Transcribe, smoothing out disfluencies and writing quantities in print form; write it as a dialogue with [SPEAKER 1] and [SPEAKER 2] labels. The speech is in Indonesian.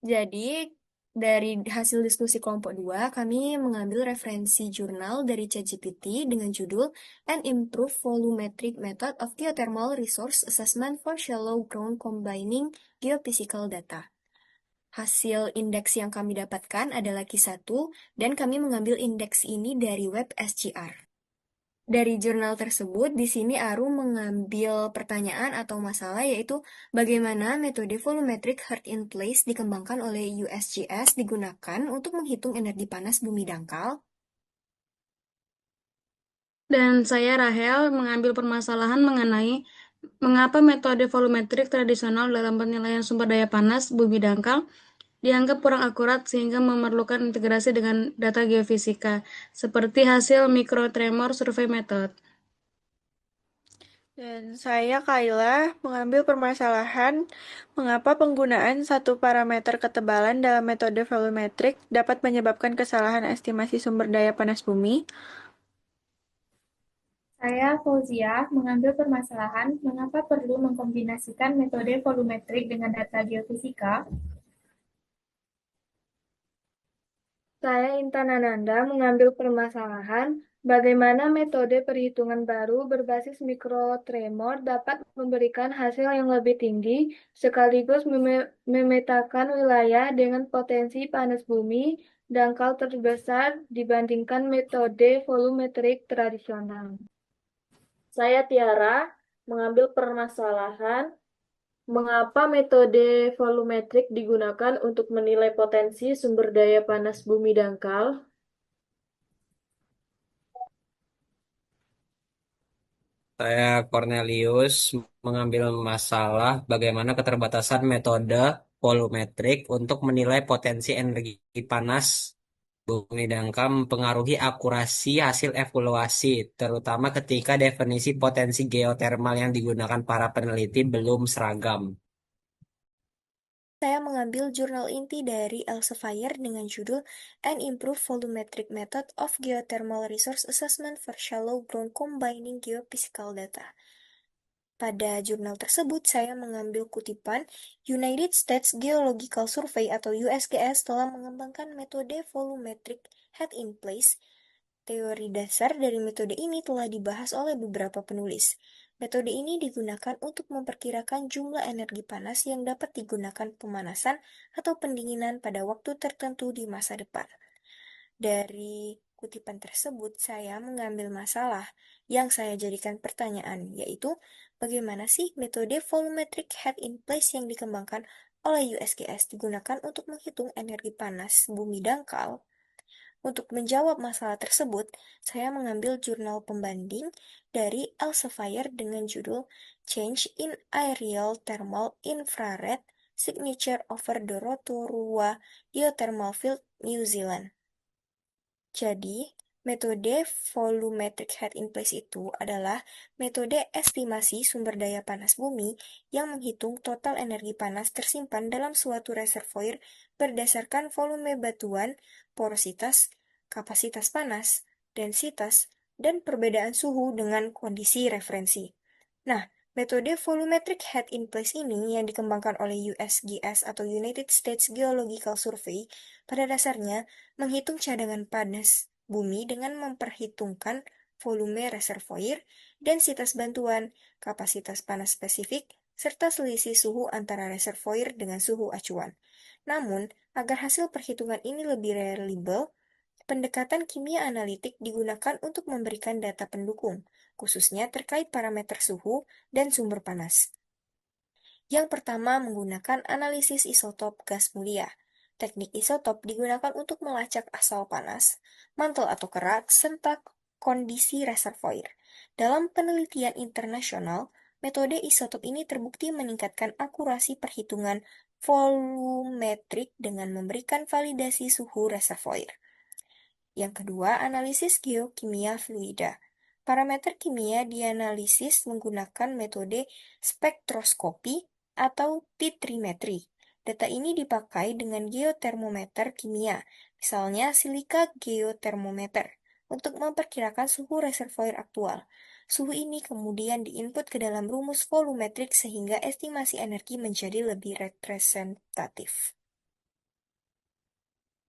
[SPEAKER 1] Jadi, dari hasil diskusi kelompok 2, kami mengambil referensi jurnal dari ChatGPT dengan judul An Improved Volumetric Method of Geothermal Resource Assessment for Shallow Ground Combining Geophysical Data. Hasil indeks yang kami dapatkan adalah Q1, dan kami mengambil indeks ini dari web SGR. Dari jurnal tersebut, di sini Aru mengambil pertanyaan atau masalah, yaitu bagaimana metode volumetric heat in place dikembangkan oleh USGS digunakan untuk menghitung energi panas bumi dangkal.
[SPEAKER 2] Dan saya Rahel mengambil permasalahan mengenai mengapa metode volumetrik tradisional dalam penilaian sumber daya panas bumi dangkal dianggap kurang akurat sehingga memerlukan integrasi dengan data geofisika, seperti hasil microtremor survey method.
[SPEAKER 3] Dan saya, Kayla, mengambil permasalahan mengapa penggunaan satu parameter ketebalan dalam metode volumetrik dapat menyebabkan kesalahan estimasi sumber daya panas bumi.
[SPEAKER 4] Saya, Fauzia, mengambil permasalahan mengapa perlu mengkombinasikan metode volumetrik dengan data geofisika.
[SPEAKER 1] Saya Intan Ananda mengambil permasalahan bagaimana metode perhitungan baru berbasis mikrotremor dapat memberikan hasil yang lebih tinggi sekaligus memetakan wilayah dengan potensi panas bumi dangkal terbesar dibandingkan metode volumetrik tradisional. Saya Tiara mengambil permasalahan mengapa metode volumetrik digunakan untuk menilai potensi sumber daya panas bumi dangkal.
[SPEAKER 5] Saya Cornelius mengambil masalah bagaimana keterbatasan metode volumetrik untuk menilai potensi energi panas bumi dangkal mempengaruhi akurasi hasil evaluasi, terutama ketika definisi potensi geotermal yang digunakan para peneliti belum seragam.
[SPEAKER 1] Saya mengambil jurnal inti dari Elsevier dengan judul An Improved Volumetric Method of Geothermal Resource Assessment for Shallow Ground Combining Geophysical Data. Pada jurnal tersebut, saya mengambil kutipan United States Geological Survey atau USGS telah mengembangkan metode volumetric head in place. Teori dasar dari metode ini telah dibahas oleh beberapa penulis. Metode ini digunakan untuk memperkirakan jumlah energi panas yang dapat digunakan pemanasan atau pendinginan pada waktu tertentu di masa depan. Dari kutipan tersebut, saya mengambil masalah yang saya jadikan pertanyaan, yaitu bagaimana sih metode volumetric head in place yang dikembangkan oleh USGS digunakan untuk menghitung energi panas bumi dangkal. Untuk menjawab masalah tersebut, saya mengambil jurnal pembanding dari Elsevier dengan judul Change in Aerial Thermal Infrared Signature over the Rotorua Geothermal Field, New Zealand. Jadi, metode volumetric head in place itu adalah metode estimasi sumber daya panas bumi yang menghitung total energi panas tersimpan dalam suatu reservoir berdasarkan volume batuan, porositas, kapasitas panas, densitas, dan perbedaan suhu dengan kondisi referensi. Nah, metode volumetric head in place ini yang dikembangkan oleh USGS atau United States Geological Survey pada dasarnya menghitung cadangan panas bumi dengan memperhitungkan volume reservoir, densitas bantuan, kapasitas panas spesifik, serta selisih suhu antara reservoir dengan suhu acuan. Namun, agar hasil perhitungan ini lebih reliable, pendekatan kimia analitik digunakan untuk memberikan data pendukung, khususnya terkait parameter suhu dan sumber panas. Yang pertama menggunakan analisis isotop gas mulia. Teknik isotop digunakan untuk melacak asal panas, mantel atau kerak, serta kondisi reservoir. Dalam penelitian internasional, metode isotop ini terbukti meningkatkan akurasi perhitungan volumetrik dengan memberikan validasi suhu reservoir. Yang kedua, analisis geokimia fluida. Parameter kimia dianalisis menggunakan metode spektroskopi atau titrimetri. Data ini dipakai dengan geotermometer kimia, misalnya silika geotermometer, untuk memperkirakan suhu reservoir aktual. Suhu ini kemudian diinput ke dalam rumus volumetrik sehingga estimasi energi menjadi lebih representatif.